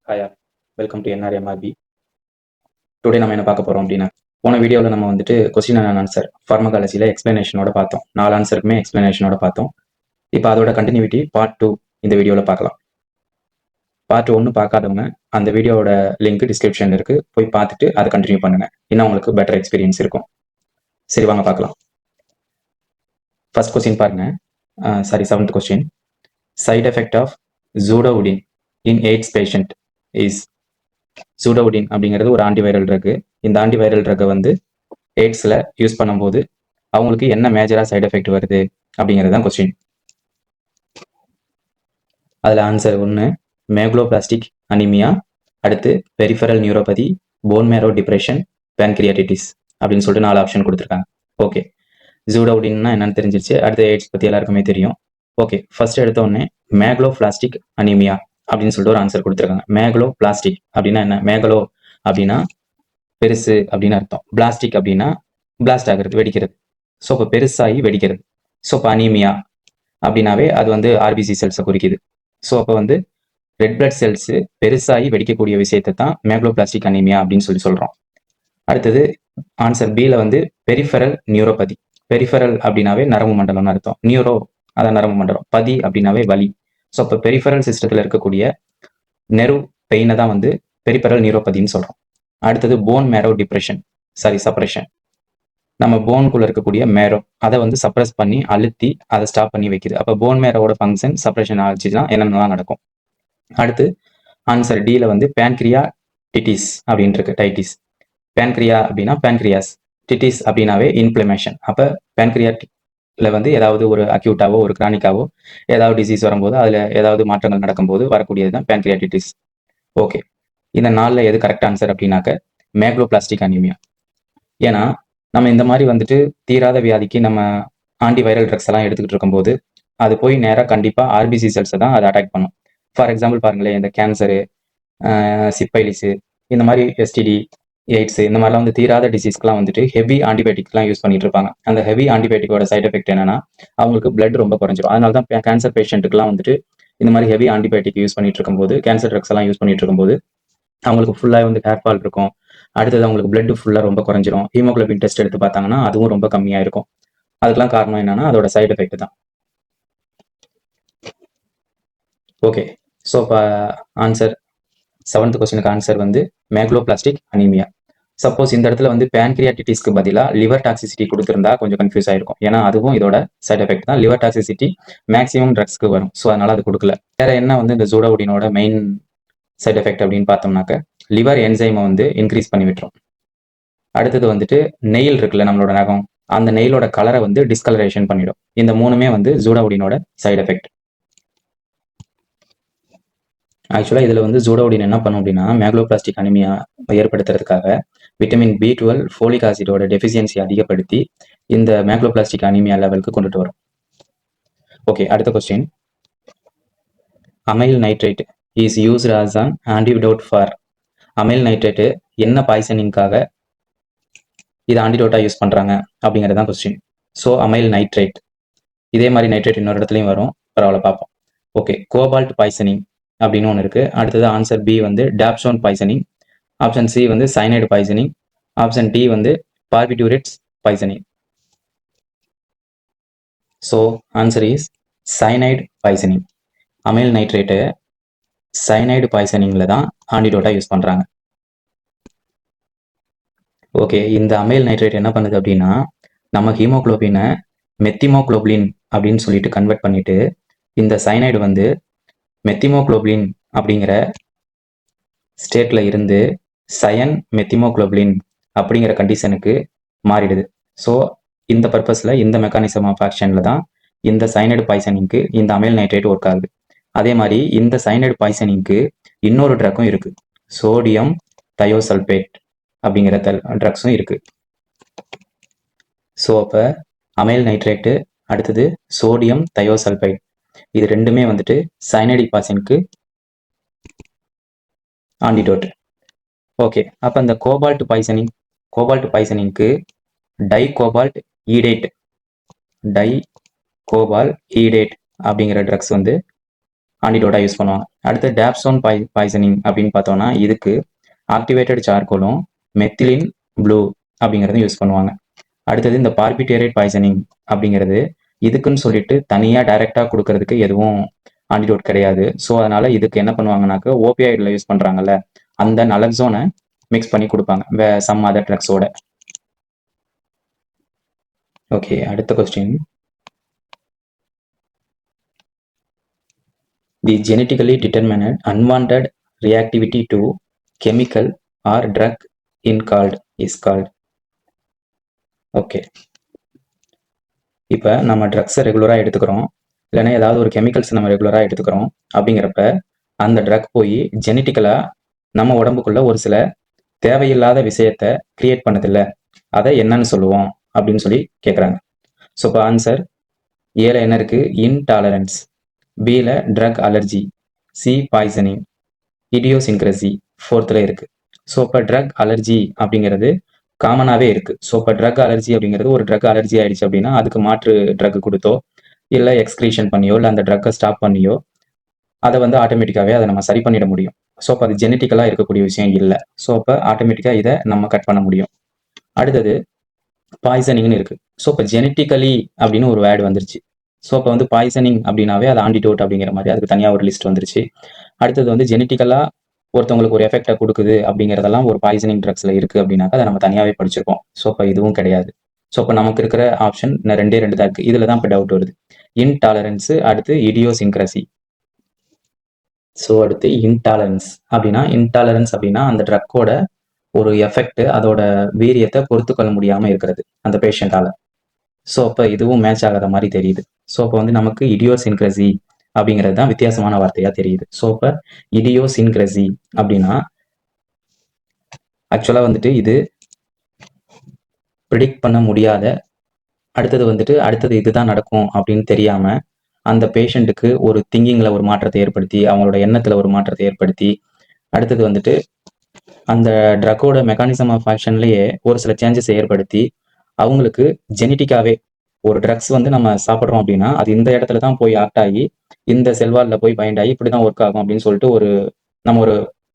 Hi all welcome to NRMRP. Today நம்ம என்ன பார்க்க போகிறோம் அப்படின்னா, போன வீடியோவில் நம்ம வந்துட்டு கொஸ்டின் அண்ட் ஆன்சர் ஃபார்மகாலஜியில் எக்ஸ்பிளனேஷனோட பார்த்தோம். 4 ஆன்சருக்குமே எக்ஸ்பிளனேஷனோட பார்த்தோம். இப்போ அதோட கண்டினியூட்டி பார்ட் 2 இந்த வீடியோவில் பார்க்கலாம். பார்ட் 1 பார்க்காதவங்க அந்த வீடியோவோட லிங்க் டிஸ்கிரிப்ஷனில் இருக்குது, போய் பார்த்துட்டு அதை கண்டினியூ பண்ணுங்கள். இன்னும் உங்களுக்கு பெட்டர் எக்ஸ்பீரியன்ஸ் இருக்கும். சரி, வாங்க பார்க்கலாம். ஃபர்ஸ்ட் கொஸ்டின் பாருங்க. Seventh question. Side effect of zidovudine in AIDS patient is. Zidovudine அப்படிங்கிறது ஒரு ஆன்டிவைரல் ட்ரக். இந்த ஆன்டிவைரல் ட்ரக்கை வந்து எய்ட்ஸில் யூஸ் பண்ணும்போது அவங்களுக்கு என்ன மேஜராக சைடு எஃபெக்ட் வருது அப்படிங்கிறது தான் கொஸ்டின். அதில் ஆன்சர் 1 மேக்லோபிளாஸ்டிக் அனிமியா, அடுத்து peripheral neuropathy, bone marrow depression, pancreatitis அப்படின்னு சொல்லிட்டு 4 ஆப்ஷன் கொடுத்துருக்காங்க. ஓகே, ஜூடோவுடின்னா என்னன்னு தெரிஞ்சிருச்சு. அடுத்து எய்ட்ஸ் பற்றி எல்லாருக்குமே தெரியும். ஓகே, ஃபர்ஸ்ட் எடுத்த உடனே மேக்லோபிளாஸ்டிக் அனிமியா அப்படின்னு சொல்லிட்டு ஒரு ஆன்சர் கொடுத்துருக்காங்க. மேக்லோ பிளாஸ்டிக் அப்படின்னா என்ன? மேகலோ அப்படின்னா பெருசு அப்படின்னு அர்த்தம். பிளாஸ்டிக் அப்படின்னா பிளாஸ்ட் ஆகிறது, வெடிக்கிறது. ஸோ இப்போ பெருசாகி வெடிக்கிறது. ஸோ இப்போ அனீமியா அப்படின்னாவே அது வந்து ஆர்பிசி செல்ஸை குறிக்குது. ஸோ அப்போ வந்து ரெட் பிளட் செல்ஸ் பெருசாகி வெடிக்கக்கூடிய விஷயத்தை தான் மேக்லோபிளாஸ்டிக் அனீமியா அப்படின்னு சொல்லி சொல்கிறோம். அடுத்தது ஆன்சர் பியில் வந்து பெரிஃபரல் நியூரோபதி. பெரிஃபரல் அப்படின்னாவே நரம்பு மண்டலம்னு அர்த்தம். நியூரோ அதான் நரம்பு மண்டலம், பதி அப்படின்னாவே வலி. ஸோ இப்போ பெரிஃபரல் சிஸ்டத்தில் இருக்கக்கூடிய நெர்வ் பெயினை தான் வந்து பெரிஃபரல் நியூரோபதின்னு சொல்கிறோம். அடுத்தது போன் மேரோ டிப்ரெஷன், சப்ரெஷன். நம்ம போனுக்குள்ள இருக்கக்கூடிய மேரோ அதை வந்து சப்ரஸ் பண்ணி அழுத்தி அதை ஸ்டாப் பண்ணி வைக்குது. அப்போ போன் மேரோட ஃபங்க்ஷன் சப்ரெஷன் ஆச்சுன்னா என்னென்னலாம் நடக்கும். அடுத்து ஆன்சர் டியில் வந்து பேன்கிரியா டிட்டிஸ் அப்படின்னு இருக்கு. டைட்டிஸ். பேன்கிரியா அப்படின்னா பேன்கிரியாஸ், டிட்டிஸ் அப்படின்னாவே இன்ஃப்ளமேஷன். அப்போ பேன்கிரியாட்டிக்ல வந்து ஏதாவது ஒரு அக்யூட்டாவோ ஒரு கிரானிக்காவோ ஏதாவது டிசீஸ் வரும்போது அதில் ஏதாவது மாற்றங்கள் நடக்கும்போது வரக்கூடியது தான் பேன்கிரியாட்டிட்டிஸ். ஓகே, இந்த 4ல் எது கரெக்ட் ஆன்சர் அப்படின்னாக்க மேக்லோபிளாஸ்டிக் அனீமியா. ஏன்னா நம்ம இந்த மாதிரி வந்துட்டு தீராத வியாதிக்கு நம்ம ஆன்டிவைரல் ட்ரக்ஸ் எல்லாம் எடுத்துக்கிட்டு இருக்கும்போது அது போய் நேராக கண்டிப்பாக ஆர்பிசி செல்ஸை தான் அதை அட்டாக் பண்ணும். ஃபார் எக்ஸாம்பிள் பாருங்களேன், இந்த கேன்சரு, சிப்பைலிஸு, இந்த மாதிரி எஸ்டிடி, எய்ட்ஸ், இந்த மாதிரிலாம் வந்து தீராத டிசீஸ்க்குலாம் வந்துட்டு ஹெவி ஆன்டிபயோட்டிக்லாம் யூஸ் பண்ணிட்டு இருப்பாங்க. அந்த ஹெவி ஆன்டிபயோட்டிக்கோட சைட் எஃபெக்ட் என்னன்னா அவங்களுக்கு பிளட் ரொம்ப குறைஞ்சிரும். அதனால தான் கேன்சர் பேஷண்ட்டுக்குலாம் வந்துட்டு இந்த மாதிரி ஹெவி ஆன்டிபயோட்டிக் யூஸ் பண்ணிட்டு இருக்கும்போது, கேன்சர் ட்ரக்ஸ் எல்லாம் யூஸ் பண்ணிட்டு இருக்கும்போது அவங்களுக்கு ஃபுல்லாக வந்து ஹேர் ஃபால் இருக்கும். அடுத்தது அவங்களுக்கு பிளட் ஃபுல்லாக ரொம்ப குறைஞ்சிரும். ஹீமோகுளோபின் டெஸ்ட் எடுத்து பார்த்தாங்கன்னா அதுவும் ரொம்ப கம்மியாக இருக்கும். அதுக்கெல்லாம் காரணம் என்னன்னா அதோட சைடு எஃபெக்ட் தான். ஓகே, ஸோ இப்போ ஆன்சர் 7th கொஸ்டினுக்கு ஆன்சர் வந்து மேக்லோபிளாஸ்டிக் அனீமியா. சப்போஸ் இந்த இடத்துல வந்து பேன்கிரியாட்டிட்டிஸ்க்கு பதிலாக லிவர் டாக்ஸிசிட்டி கொடுத்துருந்தா கொஞ்சம் கன்ஃபியூஸ் ஆயிருக்கும். ஏன்னா அதுவும் இதோட சைட் எஃபெக்ட் தான். லிவர் டாக்ஸிசிட்டி மேக்ஸிமம் ட்ரக்ஸ்க்கு வரும். ஸோ அதனால அது கொடுக்கல. வேற என்ன வந்து இந்த ஜூடோவுடினோட மெயின் சைட் எஃபெக்ட் அப்படின்னு பார்த்தோம்னாக்க லிவர் என்சைமை வந்து இன்க்ரீஸ் பண்ணி விட்டுரும். அடுத்தது வந்துட்டு நெயில் இருக்குல்ல நம்மளோட நகம், அந்த நெயிலோட கலரை வந்து டிஸ்கலரேஷன் பண்ணிடும். இந்த 3மே வந்து ஜூடோவுடினோட சைடு எஃபெக்ட். ஆக்சுவலாக இதில் வந்து ஜூடோவுடின் என்ன பண்ணும் அப்படின்னா மேக்லோபிளாஸ்டிக் அனிமியா ஏற்படுத்துறதுக்காக விட்டமின் B12 ஃபோலிக் ஆசிடோட டெஃபிஷியன்சி அதிகப்படுத்தி இந்த மேக்லோபிளாஸ்டிக் அனிமியா லெவலுக்கு கொண்டுட்டு வரும். ஓகே, அடுத்த question. Amyl nitrate is used as an antidote for. Amyl nitrate என்ன பாய்சனிங்காக இது ஆன்டிடோட்டாக யூஸ் பண்ணுறாங்க அப்படிங்கிறது தான் கொஸ்டின். ஸோ அமைல் நைட்ரேட், இதே மாதிரி நைட்ரேட் இன்னொரு இடத்துலையும் வரும், பரவாயில்ல பார்ப்போம். ஓகே, கோபால்ட் பாய்சனிங் அப்படின்னு ஒன்று இருக்குது. அடுத்தது ஆன்சர் பி வந்து டாப்சோன் பாய்சனிங், ஆப்ஷன் சி வந்து சைனைடு பாய்சனிங், ஆப்ஷன் டி வந்து barbiturates poisoning. So answer is cyanide poisoning. Amyl nitrate cyanide பாய்சனிங்கில் தான் ஆன்டிடோட்டாக யூஸ் பண்ணுறாங்க. ஓகே, இந்த அமைல் நைட்ரேட் என்ன பண்ணுது அப்படின்னா நம்ம ஹீமோகுளோபினை மெத்திமோகுளோபின் அப்படின்னு சொல்லிட்டு கன்வெர்ட் பண்ணிட்டு இந்த சைனைடு வந்து மெத்திமோகுளோபின் அப்படிங்கிற ஸ்டேட்ல இருந்து சயன் மெத்திமோகுளோபின் அப்படிங்கிற கண்டிஷனுக்கு மாறிடுது. ஸோ இந்த பர்பஸ்ல இந்த மெக்கானிசம் ஆஃப் ஆக்ஷன்ல தான் இந்த சைனைடு பாய்சனிங்க்கு இந்த அமைல் நைட்ரேட் ஒர்க் ஆகுது. அதே மாதிரி இந்த சைனைடு பாய்சனிங்க்கு இன்னொரு ட்ரக்கும் இருக்கு, சோடியம் தயோசல்பேட் அப்படிங்கிற ட்ரக்ஸும் இருக்கு. ஸோ அப்போ அமைல் நைட்ரேட்டு அடுத்தது சோடியம் தயோசல்பைட், இது ரெண்டுமே வந்துட்டு சைனைடிக் பாய்சனுக்கு ஆன்டிடோட். ஓகே, அப்போ இந்த கோபால்ட் பாய்சனிங்க்கு டைகோபால்ட் ஈடேட் அப்படிங்கிற ட்ரக்ஸ் வந்து ஆன்டிடோட்டாக யூஸ் பண்ணுவாங்க. அடுத்து டேப்சோன் பாய்சனிங் அப்படின்னு பார்த்தோம்னா இதுக்கு ஆக்டிவேட்டட் சார்கோலும் மெத்திலின் ப்ளூ அப்படிங்கிறதும் யூஸ் பண்ணுவாங்க. அடுத்தது இந்த பார்பிடேரேட் பாய்சனிங் அப்படிங்கிறது இதுக்குன்னு சொல்லிட்டு தனியாக டைரெக்டாக கொடுக்கறதுக்கு எதுவும் ஆன்டிடோட் கிடையாது. ஸோ அதனால இதுக்கு என்ன பண்ணுவாங்கனாக்க ஓபியாய்டில் யூஸ் பண்ணுறாங்கல்ல அந்த நலக்சோனை மிக்ஸ் பண்ணி கொடுப்பாங்க சம் அதர் ட்ரக்ஸோட. ஓகே, அடுத்த question. The genetically determined unwanted reactivity to chemical or drug is called. Okay, இப்போ நம்ம ட்ரக்ஸை ரெகுலராக எடுத்துக்கிறோம், இல்லைன்னா ஏதாவது ஒரு கெமிக்கல்ஸ் நம்ம ரெகுலராக எடுத்துக்கிறோம் அப்படிங்கிறப்ப அந்த ட்ரக் போய் ஜெனட்டிக்கலாக நம்ம உடம்புக்குள்ள ஒரு சில தேவையில்லாத விஷயத்த கிரியேட் பண்ணதில்லை, அதை என்னன்னு சொல்லுவோம் அப்படின்னு சொல்லி கேட்குறாங்க. ஸோ இப்போ ஆன்சர் ஏல என்ன இருக்கு? இன்டாலரன்ஸ். பியில் drug allergy. C poisoning. Idiosyncrasy ஃபோர்த்தில் இருக்கு. ஸோ இப்போ ட்ரக் அலர்ஜி அப்படிங்கிறது காமனாகவே இருக்கு. ஸோ இப்போ ட்ரக் அலர்ஜி அப்படிங்கிறது ஒரு ட்ரக் அலர்ஜி ஆயிடுச்சு அப்படின்னா அதுக்கு மாற்று ட்ரக் கொடுத்தோ இல்லை எக்ஸ்கிரீஷன் பண்ணியோ இல்லை அந்த ட்ரக்கை ஸ்டாப் பண்ணியோ அதை வந்து ஆட்டோமேட்டிக்காகவே அதை நம்ம சரி பண்ணிட முடியும். ஸோ அப்போ அது ஜெனட்டிக்கலாக இருக்கக்கூடிய விஷயம் இல்லை. ஸோ அப்போ ஆட்டோமேட்டிக்காக இதை நம்ம கட் பண்ண முடியும். அடுத்தது பாய்சனிங்னு இருக்கு. ஸோ இப்போ ஜெனட்டிக்கலி அப்படின்னு ஒரு வேர்டு வந்துருச்சு. ஸோ இப்போ வந்து பாய்சனிங் அப்படின்னாவே அது ஆன்டிடோட் அப்படிங்கிற மாதிரி அதுக்கு தனியாக ஒரு லிஸ்ட் வந்துருச்சு. அடுத்தது வந்து ஜெனட்டிக்கலாக ஒருத்தவங்களுக்கு ஒரு எஃபெக்டை கொடுக்குது அப்படிங்கிறதெல்லாம் ஒரு பாய்சனிங் ட்ரக்ஸில் இருக்குது அப்படின்னாக்கா அதை நம்ம தனியாகவே படிச்சிருக்கோம். ஸோ இப்போ இதுவும் கிடையாது. ஸோ இப்போ நமக்கு இருக்கிற ஆப்ஷன் ரெண்டே ரெண்டு தான் இருக்குது. இதில் தான் இப்போ டவுட் வருது. இன்டாலரன்ஸு, அடுத்து இடியோசின்க்ரசி. ஸோ அடுத்து இன்டாலரன்ஸ் அப்படின்னா அந்த ட்ரக்கோட ஒரு எஃபெக்ட் அதோட வீரியத்தை பொறுத்து கொள்ள முடியாமல் இருக்கிறது அந்த பேஷண்ட்டால். ஸோ அப்போ இதுவும் மேட்ச் ஆகாத மாதிரி தெரியுது. ஸோ அப்போ வந்து நமக்கு இடியோசின்க்ரசி அப்படிங்கிறது தான் வித்தியாசமான வார்த்தையாக தெரியுது. ஸோ இப்போ இடியோசின்க்ரசி அப்படின்னா ஆக்சுவலாக வந்துட்டு இது ப்ரிடிக்ட் பண்ண முடியாத, அடுத்தது இதுதான் நடக்கும் அப்படின்னு தெரியாமல் அந்த பேஷண்ட்டுக்கு ஒரு திங்கிங்கில் ஒரு மாற்றத்தை ஏற்படுத்தி அவங்களோட எண்ணத்தில் ஒரு மாற்றத்தை ஏற்படுத்தி அடுத்தது வந்துட்டு அந்த ட்ரக்கோட மெக்கானிசம் ஆஃப் ஆக்ஷன்லேயே ஒரு சில சேஞ்சஸை ஏற்படுத்தி அவங்களுக்கு ஜெனட்டிக்காகவே ஒரு ட்ரக்ஸ் வந்து நம்ம சாப்பிட்றோம் அப்படின்னா அது இந்த இடத்துல தான் போய் ஆக்ட் ஆகி இந்த செல்வாலில் போய் பைண்ட் ஆகி இப்படி தான் ஒர்க் ஆகும் அப்படின்னு சொல்லிட்டு நம்ம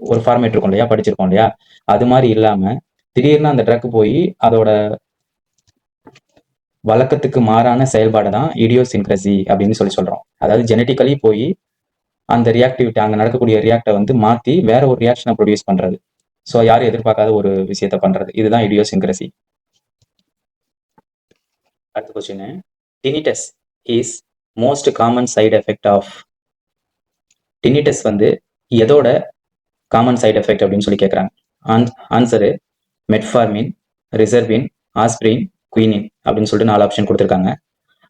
ஒரு ஃபார்மேட் இருக்கும் இல்லையா, படிச்சிருக்கோம் இல்லையா, அது மாதிரி இல்லாமல் திடீர்னு அந்த ட்ரக் போய் அதோட வழக்கத்துக்கு மாறான செயல்பாடு தான் இடியோசின்க்ரசி அப்படின்னு சொல்கிறோம். அதாவது ஜெனட்டிக்கலி போய் அந்த ரியாக்டிவிட்டி அங்கே நடக்கக்கூடிய ரியாக்டை வந்து மாற்றி வேற ஒரு ரியாக்ஷனை ப்ரொடியூஸ் பண்ணுறது. ஸோ யாரும் எதிர்பார்க்காத ஒரு விஷயத்த பண்ணுறது, இதுதான் இடியோசின்க்ரசி. அடுத்த question. Tinnitus is most common side effect of. Tinnitus வந்து எதோட காமன் சைடு எஃபெக்ட் அப்படின்னு சொல்லி கேட்குறாங்க. Answer metformin, reserpine, aspirin, quinine அப்படின்னு சொல்லிட்டு 4 ஆப்ஷன் கொடுத்துருக்காங்க.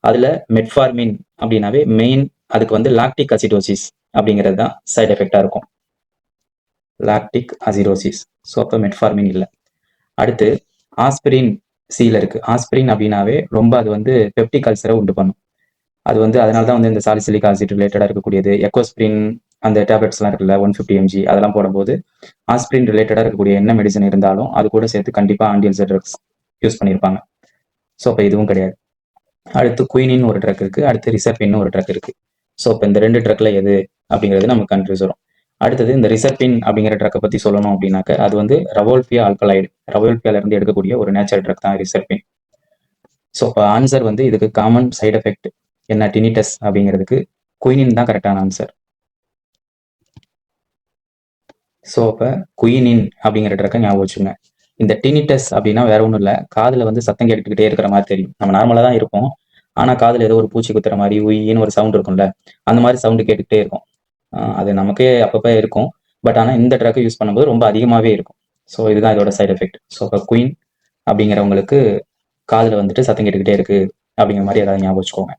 அதில் மெட்ஃபார்மின் அப்படின்னாவே மெயின் அதுக்கு வந்து லாக்டிக் அசிடோசிஸ் அப்படிங்கிறது தான் சைடு எஃபெக்டாக இருக்கும். Lactic acidosis. ஸோ அப்போ மெட்ஃபார்மின் இல்லை. அடுத்து ஆஸ்பிரின் சீல இருக்கு. ஆஸ்பிரின் அப்படின்னாவே ரொம்ப அது வந்து பெப்டிக் அல்சரை உண்டு பண்ணும். அது வந்து அதனால தான் வந்து இந்த சாலிசிலிக் ஆசிட் ரிலேட்டடாக இருக்கக்கூடியது. எக்கோஸ்பிரின் அந்த டேப்லெட்ஸ்லாம் இருக்குல்ல 150 mg அதெல்லாம் போடும்போது ஆஸ்பிரின் ரிலேட்டடாக இருக்கக்கூடிய என்ன மெடிசன் இருந்தாலும் அது கூட சேர்த்து கண்டிப்பாக ஆன்டிஅல்சர் ட்ரக்ஸ் யூஸ் பண்ணியிருப்பாங்க. ஸோ அப்போ இதுவும் கிடையாது. அடுத்து குயினின்னு ஒரு ட்ரக் இருக்குது, அடுத்து ரிசர்பின்னு ஒரு ட்ரக் இருக்குது. ஸோ இப்போ இந்த 2 ட்ரக்ல எது அப்படிங்கிறது நமக்கு கன்ஃபியூஸ் வரும். அடுத்தது இந்த ரிசர்பின் அப்படிங்கிற ட்ரக்கை பற்றி சொல்லணும் அப்படின்னாக்க அது வந்து ரவோல்ஃபியா ஆல்கலாய்டு, ரவோல்ஃபியாவிலேருந்து எடுக்கக்கூடிய ஒரு நேச்சுரல் ட்ரக் தான் ரிசர்பின். ஸோ இப்போ ஆன்சர் வந்து இதுக்கு காமன் சைடு எஃபெக்ட் என்ன டினிட்டஸ் அப்படிங்கிறதுக்கு குயினின் தான் கரெக்டான ஆன்சர். ஸோ இப்போ குயினின் அப்படிங்கிற ட்ரக்கை ஞாபகம் வச்சுங்க. இந்த டினிட்டஸ் அப்படின்னா வேற ஒன்றும் இல்லை, காதில் வந்து சத்தம் கேட்டுக்கிட்டே இருக்கிற மாதிரி தெரியும். நம்ம நார்மலாக தான் இருப்போம், ஆனால் காதில் ஏதோ ஒரு பூச்சி குத்துற மாதிரி உயின்னு ஒரு சவுண்ட் இருக்கும்ல, அந்த மாதிரி சவுண்டு கேட்டுக்கிட்டே இருக்கும். அது நமக்கே அப்பப்போ இருக்கும், பட் ஆனால் இந்த ட்ரக்கை யூஸ் பண்ணும்போது ரொம்ப அதிகமாகவே இருக்கும். ஸோ இதுதான் இதோட சைடு எஃபெக்ட். ஸோ இப்போ குயின் அப்படிங்கிறவங்களுக்கு காதில் வந்துட்டு சத்தம் கேட்டுக்கிட்டே இருக்கு அப்படிங்கிற மாதிரி ஏதாவது ஞாபகம் வச்சுக்கோங்க.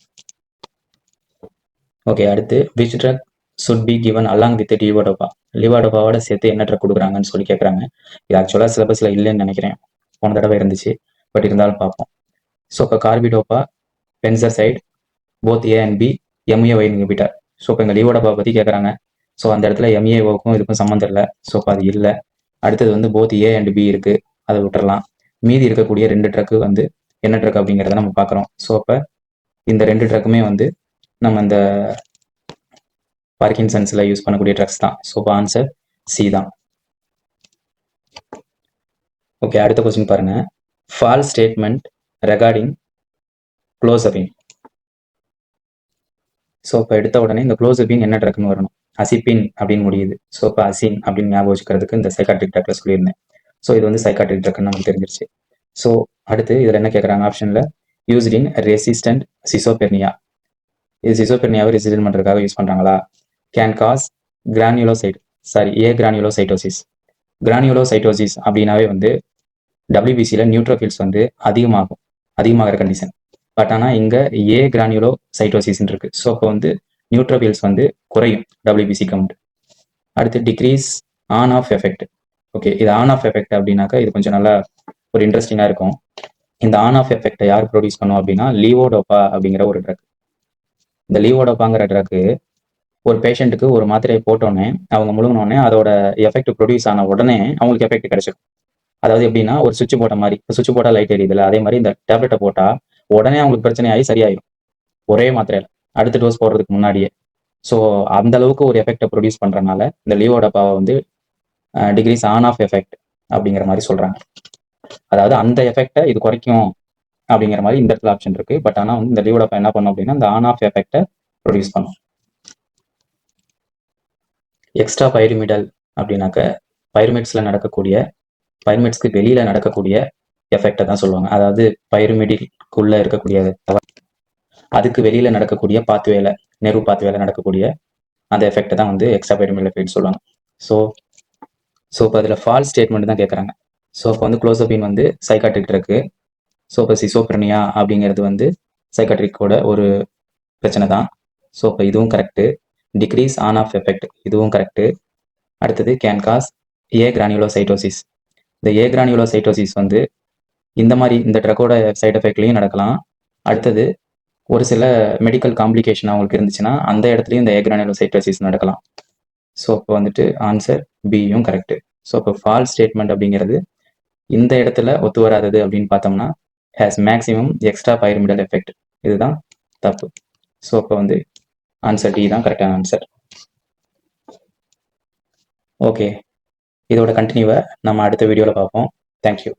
ஓகே, அடுத்து which drug should be given along with levodopa. லிவோடோபாவோட சேர்த்து என்ன ட்ரக் கொடுக்குறாங்கன்னு சொல்லி கேட்குறாங்க. இது ஆக்சுவலாக சிலபஸில் இல்லைன்னு நினைக்கிறேன், போன தடவை இருந்துச்சு, பட் இருந்தாலும் பார்ப்போம். ஸோ இப்போ carbidopa, benserazide, both A and B, MAOI inhibitor. So இப்போ இங்கே லிவோடோபா பற்றி கேட்குறாங்க. ஸோ அந்த இடத்துல எம்ஏஓக்கும் இதுக்கும் சம்மந்தம் இல்லை. ஸோ இப்போ அது இல்லை. அடுத்தது வந்து போத் ஏ அண்ட் பி இருக்குது, அதை விட்டுறலாம். மீதி இருக்கக்கூடிய 2 ட்ரக்கு வந்து என்ன ட்ரக் அப்படிங்கிறத நம்ம பார்க்குறோம். ஸோ அப்போ இந்த 2 ட்ரக்குமே வந்து நம்ம இந்த பார்க்கின்சன்ஸில் யூஸ் பண்ணக்கூடிய ட்ரக்ஸ் தான். ஸோ இப்போ ஆன்சர் சி தான். ஓகே, அடுத்த கொஸ்டின் பாருங்க. False statement regarding clozapine. So இப்போ எடுத்த உடனே இந்த குளோசபின் என்ன ட்ரக்னு வரணும்? அசிபின் அப்படின்னு முடியுது. ஸோ இப்போ அசின் அப்படின்னு ஞாபகம் வச்சுக்கிறதுக்கு இந்த சைக்காட்ரிக் ட்ரக்ல சொல்லியிருந்தேன். ஸோ இது வந்து சைக்காட்ரிக் ட்ரக்னு நமக்கு தெரிஞ்சிருச்சு. ஸோ அடுத்து இதில் என்ன கேட்குறாங்க ஆப்ஷனில், யூஸ்ட் இன் ரெசிஸ்டன்ட் சிசோபெர்னியா. இது சிசோபெர்னியாவை ரெசிஸ்டன்ட் பண்ணுறதுக்காக யூஸ் பண்ணுறாங்களா? Can cause agranulocytosis. Granulocytosis அப்படின்னாவே வந்து டபிள்யூபிசியில் நியூட்ரோஃபில்ஸ் வந்து அதிகமாகிற கண்டிஷன். பட் ஆனால் இங்கே ஏ கிரானியூலோசைட்டோசிஸ்ன்னு இருக்கு. ஸோ அப்போ வந்து நியூட்ரோஃபில்ஸ் வந்து குறையும் டபிள்யூபிசி கவுண்ட். அடுத்து decrease on off effect. Okay, இது ஆன் ஆஃப் எஃபெக்ட் அப்படின்னாக்கா இது கொஞ்சம் நல்லா ஒரு இன்ட்ரெஸ்டிங்காக இருக்கும். இந்த ஆன் ஆஃப் எஃபெக்டை யார் ப்ரொடியூஸ் பண்ணும் அப்படின்னா லீவோடோப்பா அப்படிங்கிற ஒரு ட்ரக். இந்த லீவோடோப்பாங்கிற ட்ரக்கு ஒரு பேஷண்ட்டுக்கு ஒரு மாத்திரையை போட்டோன்னே அவங்க முழுங்கினோடனே அதோட எஃபெக்ட் ப்ரொடியூஸ் ஆன உடனே அவங்களுக்கு எஃபெக்ட் கிடைச்சிடும். அதாவது எப்படின்னா ஒரு சுவிட்ச் போட்ட மாதிரி, இப்போ சுவிட்ச் போட்டால் லைட் எரியுதுல, அதே மாதிரி இந்த டேப்லெட்டை போட்டால் உடனே அவங்களுக்கு பிரச்சனையாகி சரியாயிடும் ஒரே மாத்திரையில், அடுத்த டோஸ் போடுறதுக்கு முன்னாடியே. ஸோ அந்த அளவுக்கு ஒரு எஃபெக்டை ப்ரொடியூஸ் பண்ணுறதுனால இந்த லீவோடோப்பாவை வந்து டிகிரிஸ் ஆன் ஆஃப் எஃபெக்ட் அப்படிங்கிற மாதிரி சொல்கிறாங்க. அதாவது அந்த எஃபெக்டை இது குறைக்கும் அப்படிங்கிற மாதிரி இந்த இடத்துல ஆப்ஷன் இருக்கு. பட் ஆனால் வந்து இந்த லீவோடோப்பா என்ன பண்ணும் அப்படின்னா இந்த ஆன் ஆஃப் எஃபெக்டை ப்ரொடியூஸ் பண்ணும். எக்ஸ்ட்ரா பைரிமிடல் அப்படின்னாக்க பைரிமிட்ஸ்க்கு வெளியில நடக்கக்கூடிய எஃபெக்டை தான் சொல்லுவாங்க. அதாவது பைரிமிடிக்குள்ள இருக்கக்கூடிய அதுக்கு வெளியில நடக்கக்கூடிய நெர்வ் பாத்வேல நடக்கக்கூடிய அந்த எஃபெக்டை தான் வந்து எக்ஸ்ட்ரா பைரிமிடல் எஃபெக்ட் சொல்லுவாங்க. ஸோ இப்போ அதில் ஃபால்ஸ் ஸ்டேட்மெண்ட் தான் கேட்குறாங்க. ஸோ இப்போ வந்து குளோசபின் வந்து சைக்காட்ரிக் ட்ரக்கு. ஸோ இப்போ சிசோப்ரனியா அப்படிங்கிறது வந்து சைக்காட்ரிக்கோட ஒரு பிரச்சனை தான். ஸோ இப்போ இதுவும் correct. Decrease on off effect இதுவும் கரெக்டு. அடுத்தது கேன் காஸ் ஏ கிரானியூலோசைட்டோசிஸ். இந்த ஏ கிரானியூலோசைட்டோசிஸ் வந்து இந்த ட்ரக்கோட சைட் எஃபெக்ட்லையும் நடக்கலாம். அடுத்தது ஒரு சில மெடிக்கல் காம்ப்ளிகேஷன் அவங்களுக்கு இருந்துச்சுன்னா அந்த இடத்துலையும் இந்த ஏ கிரானியூலோசைட்டோசிஸ் நடக்கலாம். ஸோ இப்போ வந்துட்டு ஆன்சர் பியும் கரெக்டு. ஸோ இப்போ ஃபால்ஸ் ஸ்டேட்மெண்ட் அப்படிங்கிறது இந்த இடத்துல ஒத்து வராதது அப்படின்னு பார்த்தோம்னா ஹேஸ் மேக்ஸிமம் எக்ஸ்ட்ரா பைரிமிடல் எஃபெக்ட், இதுதான் தப்பு. ஸோ இப்போ வந்து ஆன்சர் டி தான் கரெக்டான ஆன்சர். ஓகே, இதோட கண்டினியூவை நம்ம அடுத்த வீடியோவில் பார்ப்போம். தேங்க்யூ.